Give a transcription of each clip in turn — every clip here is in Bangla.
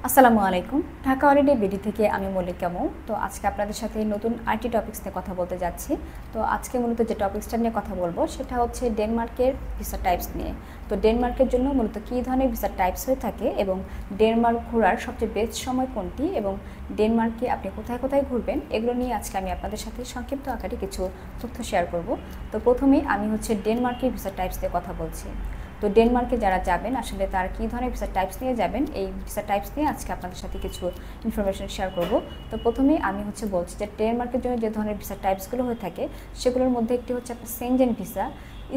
আসসালামু আলাইকুম। ঢাকা হলিডে বিডি থেকে আমি মল্লিকা মৌ। তো আজকে আপনাদের সাথে নতুন আইটি টপিকস নিয়ে কথা বলতে যাচ্ছি। তো আজকে মূলত যে টপিকসটা নিয়ে কথা বলবো সেটা হচ্ছে ডেনমার্কের ভিসা টাইপস নিয়ে। তো ডেনমার্কের জন্য মূলত কী ধরনের ভিসা টাইপস হয়ে থাকে এবং ডেনমার্ক ঘোরার সবচেয়ে বেস্ট সময় কোনটি এবং ডেনমার্কে আপনি কোথায় কোথায় ঘুরবেন এগুলো নিয়ে আজকে আমি আপনাদের সাথে সংক্ষিপ্ত আকারে কিছু তথ্য শেয়ার করব। তো প্রথমেই আমি ডেনমার্কের ভিসা টাইপস নিয়ে কথা বলছি। তো ডেনমার্কে যারা যাবেন আসলে তারা কী ধরনের ভিসা টাইপস নিয়ে যাবেন এই ভিসা টাইপস নিয়ে আজকে আপনাদের সাথে কিছু ইনফরমেশন শেয়ার করব। তো প্রথমেই আমি বলছি যে ডেনমার্কের জন্য যে ধরনের ভিসা টাইপসগুলো হয়ে থাকে সেগুলোর মধ্যে একটি হচ্ছে আপনার Shenzhen visa,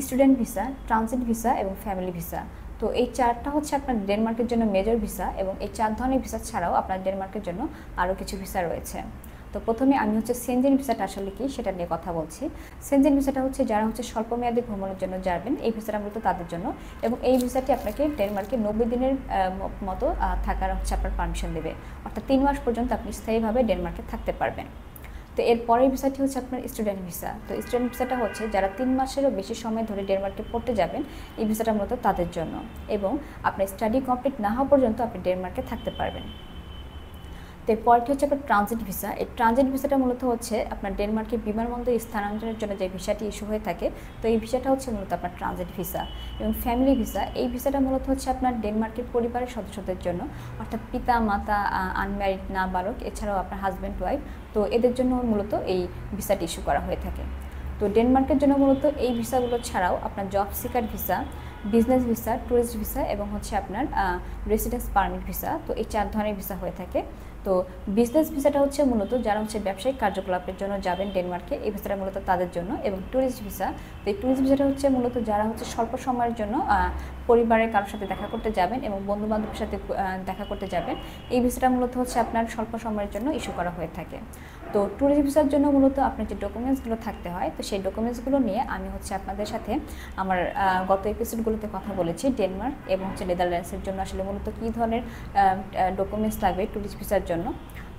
student visa, transit visa এবং ফ্যামিলি ভিসা। তো এই চারটা হচ্ছে আপনার ডেনমার্কের জন্য মেজর ভিসা এবং এই চার ধরনের ভিসা ছাড়াও আপনার ডেনমার্কের জন্য আরও কিছু ভিসা রয়েছে। তো প্রথমে আমি সেনজেন ভিসাটা আসলে কি সেটা নিয়ে কথা বলছি। সেনজেন ভিসাটা হচ্ছে যারা স্বল্পমেয়াদী ভ্রমণের জন্য যাবেন এই ভিসাটা মূলত তাদের জন্য এবং এই ভিসাটি আপনাকে ডেনমার্কে 90 দিনের মতো থাকার আপনার পারমিশন দেবে, অর্থাৎ 3 মাস পর্যন্ত আপনি স্থায়ীভাবে ডেনমার্কে থাকতে পারবেন। তো এর পরের ভিসাটি হচ্ছে আপনার স্টুডেন্ট ভিসা। তো স্টুডেন্ট ভিসাটা হচ্ছে যারা 3 মাসেরও বেশি সময় ধরে ডেনমার্কে পড়তে যাবেন এই ভিসাটা মূলত তাদের জন্য এবং আপনার স্টাডি কমপ্লিট না হওয়া পর্যন্ত আপনি ডেনমার্কে থাকতে পারবেন। তো এরপরটি হচ্ছে আপনার ট্রানজিট ভিসা। এই ট্রানজিট ভিসাটা মূলত হচ্ছে আপনার ডেনমার্কের বিমানবন্দরে স্থানান্তরের জন্য যে ভিসাটি ইস্যু হয়ে থাকে, তো এই ভিসাটা হচ্ছে মূলত আপনার ট্রানজিট ভিসা। এবং ফ্যামিলি ভিসা, এই ভিসাটা মূলত হচ্ছে আপনার ডেনমার্কের পরিবারের সদস্যদের জন্য, অর্থাৎ পিতা মাতা, আনম্যারিড নাবালক, এছাড়াও আপনার হাজব্যান্ড ওয়াইফ, তো এদের জন্য মূলত এই ভিসাটি ইস্যু করা হয়ে থাকে। তো ডেনমার্কের জন্য মূলত এই ভিসাগুলো ছাড়াও আপনার job seeker visa, business visa, tourist visa এবং হচ্ছে আপনার রেসিডেন্স পারমিট ভিসা, তো এই 4 ধরনের ভিসা হয়ে থাকে। তো বিজনেস ভিসাটা হচ্ছে মূলত যারা ব্যবসায়িক কার্যকলাপের জন্য যাবেন ডেনমার্কে, এই ভিসাটা মূলত তাদের জন্য। এবং ট্যুরিস্ট ভিসা, তো এই ট্যুরিস্ট ভিসাটা হচ্ছে মূলত যারা স্বল্প সময়ের জন্য পরিবারের কারোর সাথে দেখা করতে যাবেন এবং বন্ধুবান্ধবের সাথে দেখা করতে যাবেন, এই ভিসাটা মূলত হচ্ছে আপনার স্বল্প সময়ের জন্য ইস্যু করা হয়ে থাকে। তো ট্যুরিস্ট ভিসার জন্য মূলত আপনার যে ডকুমেন্টসগুলো থাকতে হয়, তো সেই ডকুমেন্টসগুলো নিয়ে আমি আপনাদের সাথে আমার গত এপিসোডগুলোতে কথা বলেছি। ডেনমার্ক এবং নেদারল্যান্ডসের জন্য আসলে মূলত কী ধরনের ডকুমেন্টস লাগবে ট্যুরিস্ট ভিসার জন্য।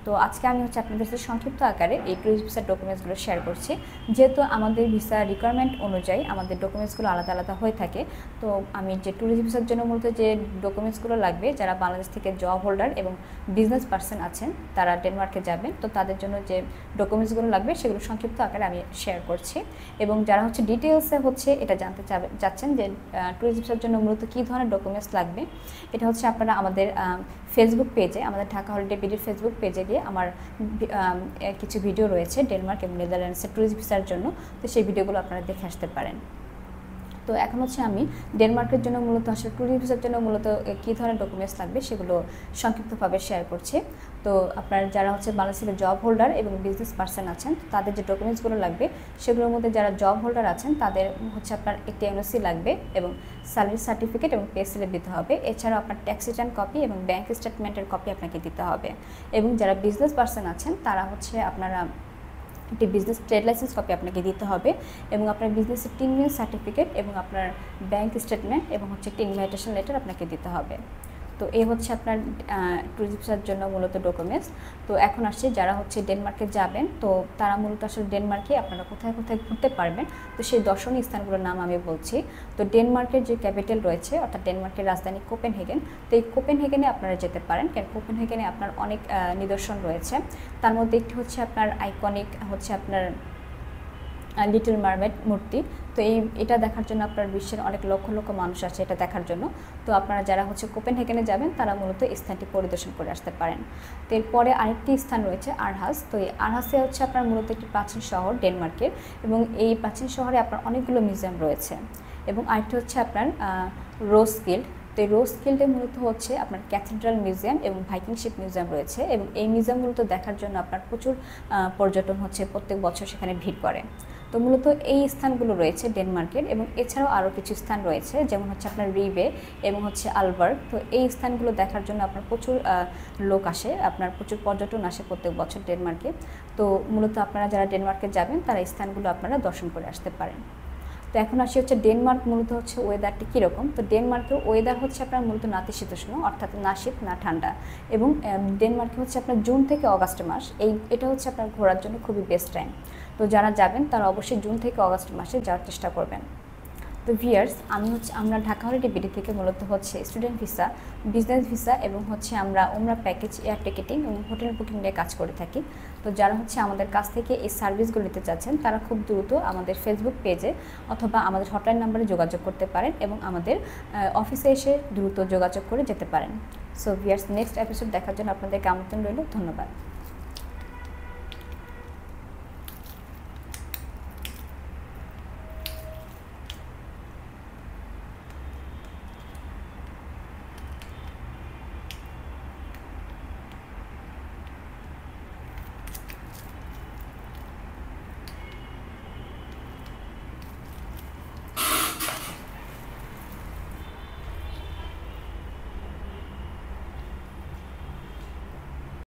তো আজকে আমি আপনাদের সাথে সংক্ষিপ্ত আকারে এই ট্যুরিস্ট ভিসার ডকুমেন্টসগুলো শেয়ার করছি। যেহেতু আমাদের ভিসা রিকোয়ারমেন্ট অনুযায়ী আমাদের ডকুমেন্টসগুলো আলাদা আলাদা হয়ে থাকে, তো আমি যে ট্যুরিস্ট ভিসার জন্য মূলত যে ডকুমেন্টসগুলো লাগবে, যারা বাংলাদেশ থেকে জব হোল্ডার এবং বিজনেস পার্সন আছেন তারা ডেনমার্কে যাবেন, তো তাদের জন্য যে ডকুমেন্টসগুলো লাগবে সেগুলো সংক্ষিপ্ত আকারে আমি শেয়ার করছি। এবং যারা ডিটেলসে এটা জানতে চাচ্ছেন যে ট্যুরিস্ট ভিসার জন্য মূলত কী ধরনের ডকুমেন্টস লাগবে, এটা আপনারা আমাদের ফেসবুক পেজে, আমাদের ঢাকা হলিডে বিডির ফেসবুক পেজে গিয়ে আমার কিছু ভিডিও রয়েছে ডেনমার্ক এবং নেদারল্যান্ডসের ট্যুরিস্ট ভিসার জন্য, তো সেই ভিডিওগুলো আপনারা দেখে আসতে পারেন। তো এখন আমি ডেনমার্কের জন্য মূলত ট্যুরিস্ট ভিসার জন্য মূলত কী ধরনের ডকুমেন্টস লাগবে সেগুলো সংক্ষিপ্তভাবে শেয়ার করছি। তো আপনার যারা বাংলাদেশ থেকে জব হোল্ডার এবং বিজনেস পার্সন আছেন, তাদের যে ডকুমেন্টসগুলো লাগবে সেগুলোর মধ্যে যারা জব হোল্ডার আছেন তাদের আপনার একটি এনওসি লাগবে এবং স্যালারি সার্টিফিকেট এবং পে স্লিপ দিতে হবে। এছাড়াও আপনার ট্যাক্স রিটার্ন কপি এবং ব্যাঙ্ক স্টেটমেন্টের কপি আপনাকে দিতে হবে। এবং যারা বিজনেস পার্সন আছেন তারা আপনারা একটি বিজনেস ট্রেড লাইসেন্স কপি আপনাকে দিতে হবে এবং আপনার বিজনেসের 3 মাস সার্টিফিকেট এবং আপনার ব্যাঙ্ক স্টেটমেন্ট এবং একটি ইনভাইটেশন লেটার আপনাকে দিতে হবে। তো এই আপনার ট্যুরিস্ট ভিসার জন্য মূলত ডকুমেন্টস। তো এখন আসছে যারা ডেনমার্কে যাবেন, তো তারা মূলত ডেনমার্কে আপনারা কোথায় কোথায় ঘুরতে পারবেন, তো সেই দর্শনীয় স্থানগুলোর নাম আমি বলছি। তো ডেনমার্কের যে ক্যাপিটাল রয়েছে, অর্থাৎ ডেনমার্কের রাজধানী কোপেনহেগেন, তো এই কোপেনহেগেনে আপনারা যেতে পারেন, কারণ কোপেনহেগেনে আপনার অনেক নিদর্শন রয়েছে। তার মধ্যে একটি আপনার আইকনিক আপনার লিটল মারমেড মূর্তি। তো এটা দেখার জন্য আপনার বিশ্বের অনেক লক্ষ লক্ষ মানুষ আছে এটা দেখার জন্য। তো আপনারা যারা কোপেনহেগেনে যাবেন তারা মূলত স্থানটি পরিদর্শন করে আসতে পারেন। তো এরপরে আরেকটি স্থান রয়েছে আরহাস। তো এই আরহাসে আপনার মূলত একটি প্রাচীন শহর ডেনমার্কের এবং এই প্রাচীন শহরে আপনার অনেকগুলো মিউজিয়াম রয়েছে। এবং আরেকটি আপনার রোজকিল্ড। তো এই রোজকিল্ডে মূলত আপনার ক্যাথিড্রাল মিউজিয়াম এবং ভাইকিং শিপ মিউজিয়াম রয়েছে এবং এই মিউজিয়ামগুলোতে দেখার জন্য আপনার প্রচুর পর্যটন প্রত্যেক বছর সেখানে ভিড় করে। তো মূলত এই স্থানগুলো রয়েছে ডেনমার্কের এবং এছাড়াও আরও কিছু স্থান রয়েছে, যেমন আপনার রিবে এবং আলবার্গ। তো এই স্থানগুলো দেখার জন্য আপনার প্রচুর লোক আসে, আপনার প্রচুর পর্যটন আসে প্রত্যেক বছর ডেনমার্কে। তো মূলত আপনারা যারা ডেনমার্কে যাবেন তারা এই স্থানগুলো আপনারা দর্শন করে আসতে পারেন। তো এখন আসি ডেনমার্ক মূলত ওয়েদারটি কীরকম। তো ডেনমার্কের ওয়েদার আপনার মূলত নাতিশীতোষ্ণ, অর্থাৎ না শীত না ঠান্ডা। এবং ডেনমার্কে আপনার জুন থেকে অগাস্ট মাস, এটা আপনার ঘোরার জন্য খুবই বেস্ট টাইম। তো যারা যাবেন তারা অবশ্যই জুন থেকে অগাস্ট মাসে যাওয়ার চেষ্টা করবেন। তো তো ভিউয়ার্স আমরা ঢাকা হলিডে বিডি থেকে মূলত হচ্ছে স্টুডেন্ট ভিসা, বিজনেস ভিসা এবং হচ্ছে আমরা উমরা প্যাকেজ, এয়ার টিকেটিং এবং হোটেল বুকিং নিয়ে কাজ করে থাকি। তো যারা হচ্ছে আমাদের কাছ থেকে এই সার্ভিসগুলো নিতে চাচ্ছেন তারা খুব দ্রুত আমাদের ফেসবুক পেজে অথবা আমাদের হটলাইন নাম্বারে যোগাযোগ করতে পারেন এবং আমাদের অফিসে এসে দ্রুত যোগাযোগ করে যেতে পারেন। সো ভিউয়ার্স, নেক্সট এপিসোড দেখার জন্য আপনাদেরকে আমন্ত্রণ রইল। ধন্যবাদ।